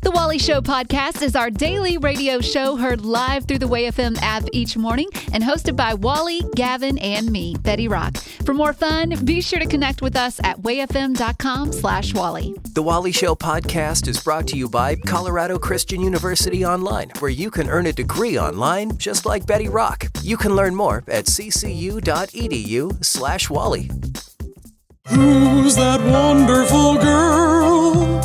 The Wally Show podcast is our daily radio show heard live through the WayFM app each morning and hosted by Wally, Gavin, and me, Betty Rock. For more fun, be sure to connect with us at wayfm.com/Wally. The Wally Show podcast is brought to you by Colorado Christian University Online, where you can earn a degree online just like Betty Rock. You can learn more at ccu.edu/Wally. Who's that wonderful girl?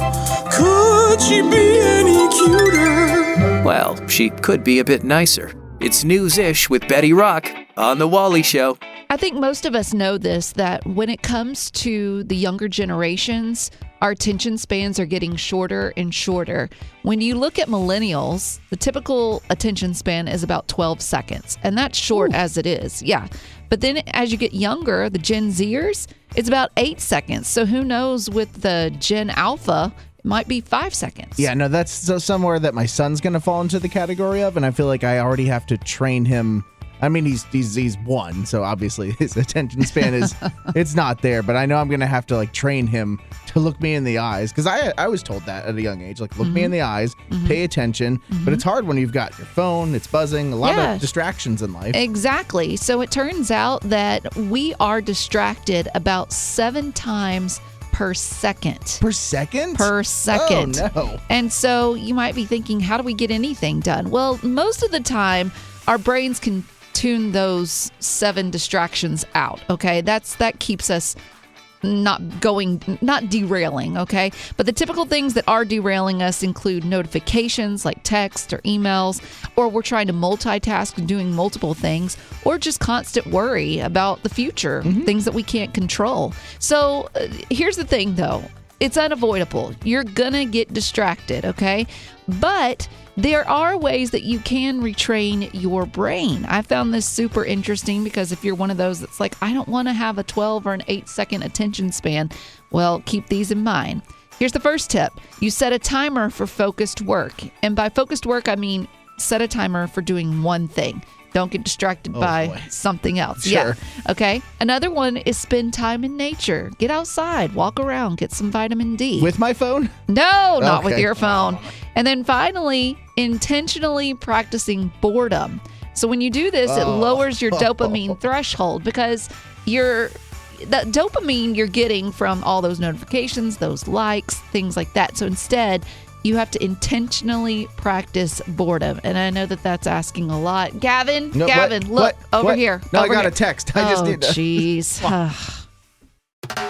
Could she be any cuter? Well, she could be a bit nicer. It's News-ish with Betty Rock on The Wally Show. I think most of us know this, that when it comes to the younger generations, our attention spans are getting shorter and shorter. When you look at millennials, the typical attention span is about 12 seconds, and that's short as it is. Yeah. But then as you get younger, the Gen Zers, it's about 8 seconds. So who knows with the Gen Alpha, it might be 5 seconds. Yeah, no, that's somewhere that my son's going to fall into the category of, and I feel like I already have to train him. I mean, he's one, so obviously his attention span is it's not there. But I know I'm gonna have to train him to look me in the eyes, because I was told that at a young age, look me in the eyes, pay attention. But it's hard when you've got your phone, it's buzzing, a lot of distractions in life. Exactly. So it turns out that we are distracted about 7 times per second. Per second? Per second. Oh, no. And so you might be thinking, how do we get anything done? Well, most of the time, our brains can tune those 7 distractions out, okay? That keeps us not derailing, okay? But the typical things that are derailing us include notifications like text or emails, or we're trying to multitask and doing multiple things, or just constant worry about the future, things that we can't control. So here's the thing, though. It's unavoidable. You're gonna get distracted, okay? But there are ways that you can retrain your brain. I found this super interesting because if you're one of those that's like, I don't want to have a 12 or an 8-second attention span, well, keep these in mind. Here's the first tip. You set a timer for focused work. And by focused work, I mean set a timer for doing one thing. Don't get distracted by something else. Sure. Yeah. Okay. Another one is spend time in nature. Get outside, walk around, get some vitamin D. With my phone? No, not with your phone. And then finally, intentionally practicing boredom. So when you do this, it lowers your dopamine threshold because that dopamine you're getting from all those notifications, those likes, things like that. So instead, you have to intentionally practice boredom. And I know that that's asking a lot. Gavin, look over here. No, over I got here. a text. I just need to. Jeez.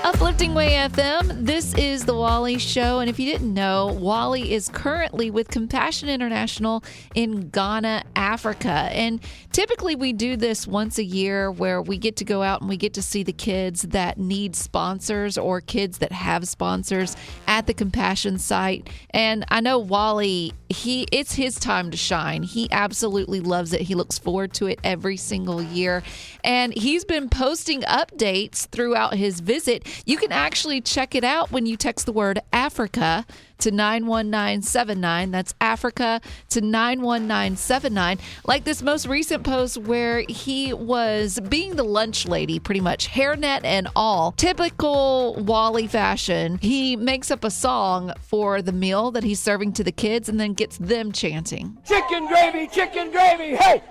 Uplifting Way FM, this is The Wally Show. And if you didn't know, Wally is currently with Compassion International in Ghana, Africa. And typically we do this once a year where we get to go out and we get to see the kids that need sponsors or kids that have sponsors at the Compassion site. And I know Wally, it's his time to shine. He absolutely loves it. He looks forward to it every single year. And he's been posting updates throughout his visit. You can actually check it out when you text the word Africa to 91979. That's Africa to 91979. Like this most recent post where he was being the lunch lady, pretty much, hairnet and all. Typical Wally fashion. He makes up a song for the meal that he's serving to the kids and then gets them chanting. Chicken gravy, hey,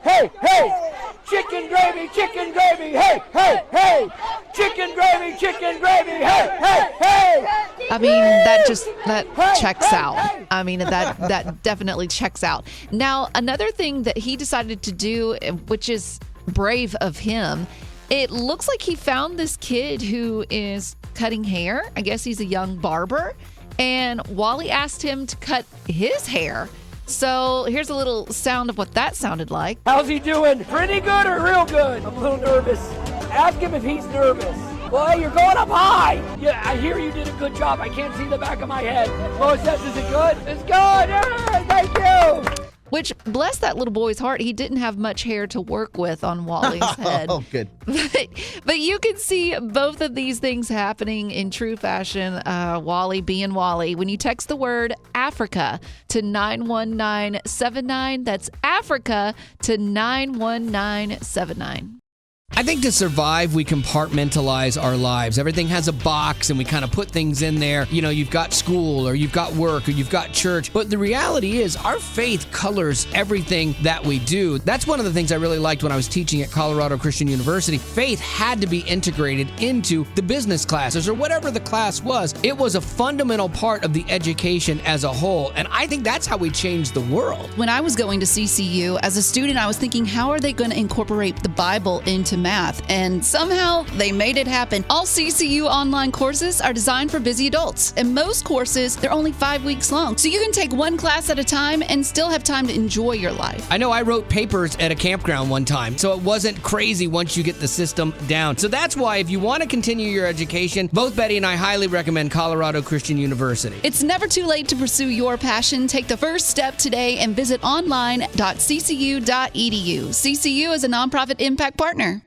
hey, hey. Chicken gravy, hey, hey, hey. Chicken gravy, hey, hey, hey. I mean, that checks out. I mean, that definitely checks out. Now, another thing that he decided to do, which is brave of him, it looks like he found this kid who is cutting hair. I guess he's a young barber. And Wally asked him to cut his hair. So here's a little sound of what that sounded like. How's he doing? Pretty good or real good? I'm a little nervous. Ask him if he's nervous. Well, you're going up high. Yeah, I hear you did a good job. I can't see the back of my head. Lois says, is it good? It's good. Yeah, thank you. Which, bless that little boy's heart, he didn't have much hair to work with on Wally's head. Oh, good. But you can see both of these things happening in true fashion. Wally being Wally. When you text the word Africa to 91979, that's Africa to 91979. I think to survive, we compartmentalize our lives. Everything has a box and we kind of put things in there. You know, you've got school or you've got work or you've got church. But the reality is our faith colors everything that we do. That's one of the things I really liked when I was teaching at Colorado Christian University. Faith had to be integrated into the business classes or whatever the class was. It was a fundamental part of the education as a whole. And I think that's how we change the world. When I was going to CCU, as a student, I was thinking, how are they going to incorporate the Bible into math? And somehow they made it happen. All CCU online courses are designed for busy adults. And most courses, they're only 5 weeks long. So you can take one class at a time and still have time to enjoy your life. I know I wrote papers at a campground one time, so it wasn't crazy once you get the system down. So that's why if you want to continue your education, both Betty and I highly recommend Colorado Christian University. It's never too late to pursue your passion. Take the first step today and visit online.ccu.edu. CCU is a nonprofit impact partner.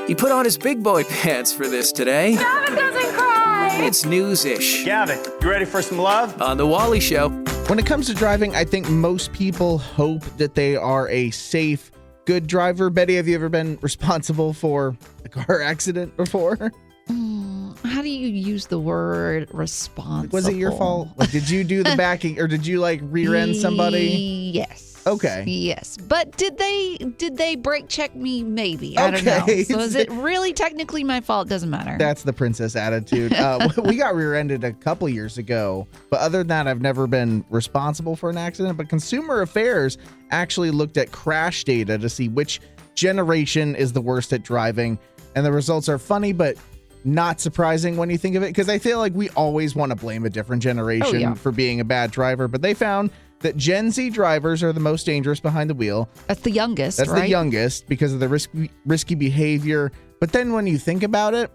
He put on his big boy pants for this today. Gavin doesn't cry! It's news-ish. Gavin, you ready for some love? On The Wally Show. When it comes to driving, I think most people hope that they are a safe, good driver. Betty, have you ever been responsible for a car accident before? How do you use the word responsible? Was it your fault? Like, did you do the backing or did you like rear end somebody? Yes. Okay. Yes. But did they brake check me? Maybe. I don't know. Okay. So is it really technically my fault? Doesn't matter. That's the princess attitude. We got rear-ended a couple years ago, but other than that, I've never been responsible for an accident. But Consumer Affairs actually looked at crash data to see which generation is the worst at driving, and the results are funny, but not surprising when you think of it, because I feel like we always want to blame a different generation for being a bad driver, but they found that Gen Z drivers are the most dangerous behind the wheel. That's the youngest, That's right? the youngest because of the risky behavior. But then when you think about it,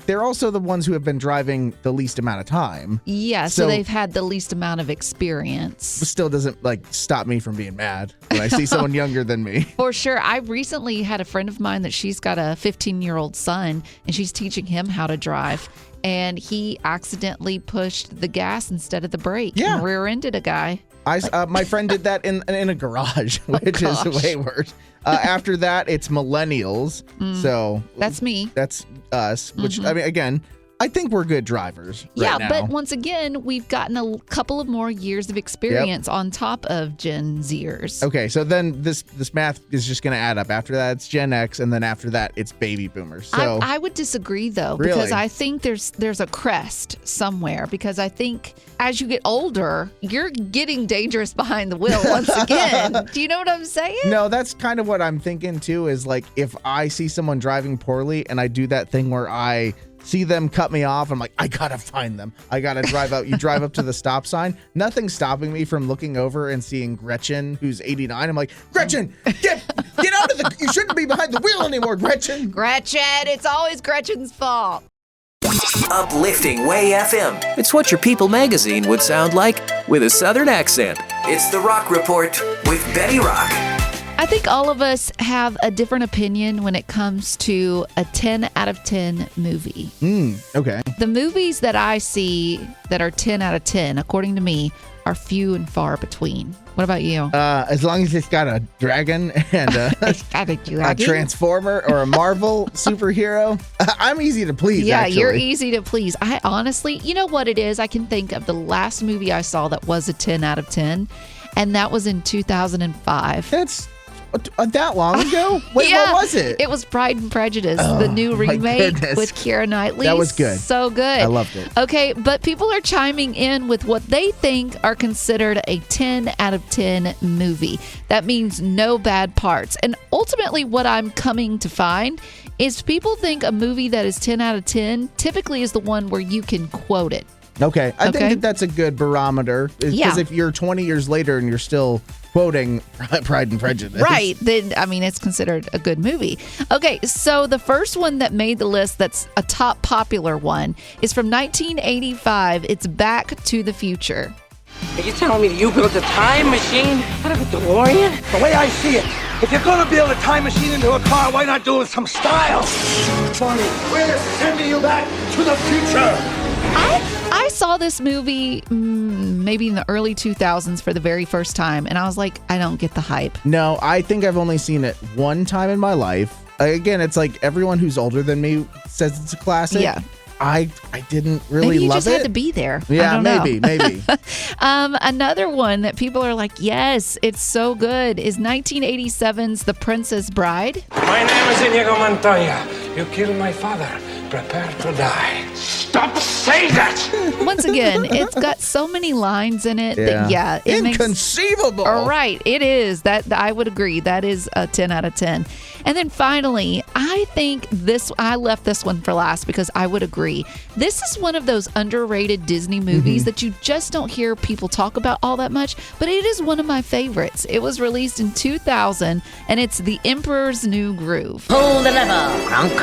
they're also the ones who have been driving the least amount of time. Yeah, so they've had the least amount of experience. Still doesn't stop me from being mad when I see someone younger than me. For sure. I recently had a friend of mine that she's got a 15-year-old son, and she's teaching him how to drive. And he accidentally pushed the gas instead of the brake and rear-ended a guy. My friend did that in a garage, which is way worse. After that, it's millennials. So that's me. That's us, which, I mean, again, I think we're good drivers right now. But once again, we've gotten a couple of more years of experience on top of Gen Zers. Okay, so then this math is just going to add up. After that, it's Gen X, and then after that, it's baby boomers. So I would disagree, though, because I think there's a crest somewhere, because I think as you get older, you're getting dangerous behind the wheel once again. Do you know what I'm saying? No, that's kind of what I'm thinking, too, is like if I see someone driving poorly and I do that thing where I see them cut me off, I'm like, I gotta find them. I gotta drive out. You drive up to the stop sign. Nothing's stopping me from looking over and seeing Gretchen, who's 89. I'm like, Gretchen, get out of you shouldn't be behind the wheel anymore, Gretchen. Gretchen, it's always Gretchen's fault. Uplifting Way FM. It's what your People magazine would sound like with a Southern accent. It's The Rock Report with Betty Rock. I think all of us have a different opinion when it comes to a 10 out of 10 movie. Okay. The movies that I see that are 10 out of 10, according to me, are few and far between. What about you? As long as it's got a dragon and a Transformer or a Marvel superhero, I'm easy to please. Yeah, actually. You're easy to please. I honestly, you know what it is? I can think of the last movie I saw that was a 10 out of 10, and that was in 2005. That's that long ago? Wait, what was it? It was Pride and Prejudice, the new remake with Keira Knightley. That was good. So good. I loved it. Okay, but people are chiming in with what they think are considered a 10 out of 10 movie. That means no bad parts. And ultimately what I'm coming to find is people think a movie that is 10 out of 10 typically is the one where you can quote it. Okay. I think that's a good barometer. Because if you're 20 years later and you're still quoting Pride and Prejudice. Right. Then, I mean, it's considered a good movie. Okay. So the first one that made the list that's a top popular one is from 1985. It's Back to the Future. Are you telling me that you built a time machine out of a DeLorean? The way I see it, if you're gonna build a time machine into a car, why not do it with some style? Funny, we're sending you back to the future. I saw this movie maybe in the early 2000s for the very first time, and I was like, I don't get the hype. No, I think I've only seen it one time in my life, again, it's like everyone who's older than me says it's a classic. Yeah. I didn't really Maybe you love just it. had to be there. Yeah, I don't know. maybe. Another one that people are like, yes, it's so good, is 1987's The Princess Bride. My name is Inigo Montoya. You killed my father. Prepare to die. Stop saying that! Once again, it's got so many lines in it that, it Inconceivable. All right, it is. That I would agree. That is a 10 out of 10. And then finally, I think I left this one for last because I would agree. This is one of those underrated Disney movies that you just don't hear people talk about all that much, but it is one of my favorites. It was released in 2000, and it's The Emperor's New Groove. Pull the lever, Kronk.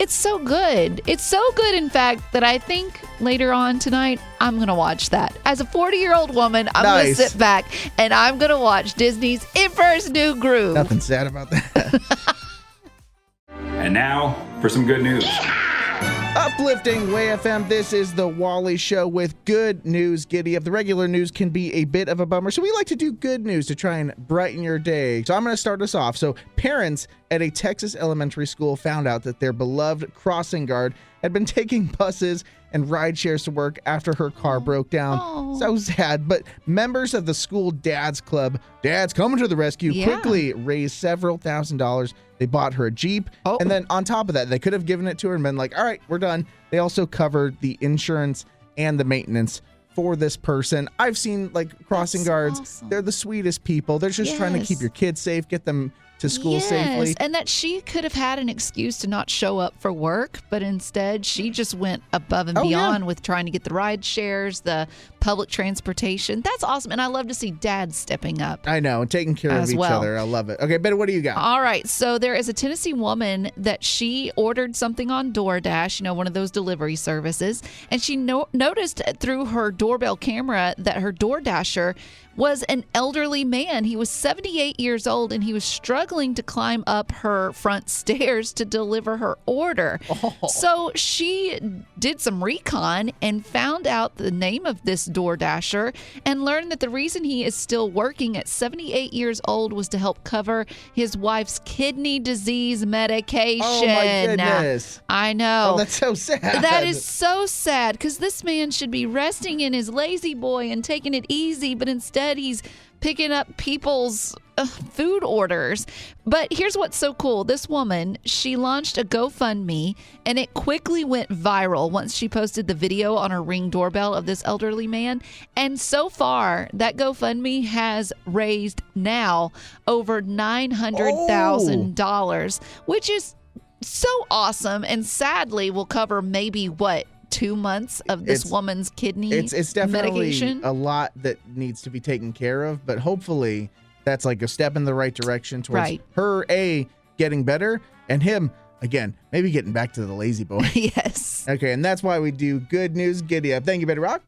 It's so good. It's so good, in fact, that I think later on tonight, I'm going to watch that. As a 40-year-old woman, I'm going to sit back and I'm going to watch Disney's Emperor's New Groove. Nothing sad about that. And now for some good news. Uplifting Way FM, this is the Wally Show with good news. Giddy up. The regular news can be a bit of a bummer, so we like to do good news to try and brighten your day. So I'm going to start us off. So parents at a Texas elementary school found out that their beloved crossing guard had been taking buses and ride shares to work after her car broke down. Oh. So sad. But members of the school dads club, Dads Coming to the Rescue, quickly raised several $1,000s. They bought her a Jeep. And then on top of that, they could have given it to her and been like, all right, we're done. They also covered the insurance and the maintenance for this person. I've seen like crossing guards. Awesome. They're the sweetest people. They're just trying to keep your kids safe, get them to school safely. And that she could have had an excuse to not show up for work, but instead she just went above and beyond with trying to get the ride shares, the public transportation. That's awesome. And I love to see dads stepping up. I know, and taking care of each other. I love it. Okay, Betty, what do you got? All right. So there is a Tennessee woman that she ordered something on DoorDash, one of those delivery services, and she noticed through her doorbell camera that her DoorDasher was an elderly man. He was 78 years old, and he was struggling to climb up her front stairs to deliver her order. So she did some recon and found out the name of this DoorDasher and learned that the reason he is still working at 78 years old was to help cover his wife's kidney disease medication. Oh, my goodness. I know. Oh, that's so sad. That is so sad because this man should be resting in his lazy boy and taking it easy, but instead he's picking up people's food orders. But here's what's so cool. This woman, she launched a GoFundMe, and it quickly went viral once she posted the video on her Ring doorbell of this elderly man. And so far, that GoFundMe has raised now over $900,000, which is so awesome, and sadly will cover maybe 2 months of this woman's kidney it's definitely medication. A lot that needs to be taken care of, but hopefully that's like a step in the right direction towards her getting better and him again maybe getting back to the lazy boy. Yes. Okay, and that's why we do good news giddy up. Thank you, Betty Rock.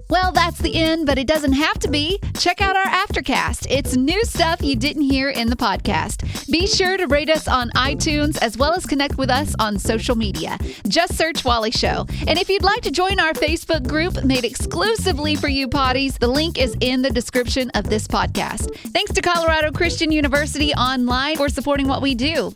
Well, that's the end, but it doesn't have to be. Check out our Aftercast. It's new stuff you didn't hear in the podcast. Be sure to rate us on iTunes as well as connect with us on social media. Just search Wally Show. And if you'd like to join our Facebook group made exclusively for you potties, the link is in the description of this podcast. Thanks to Colorado Christian University Online for supporting what we do.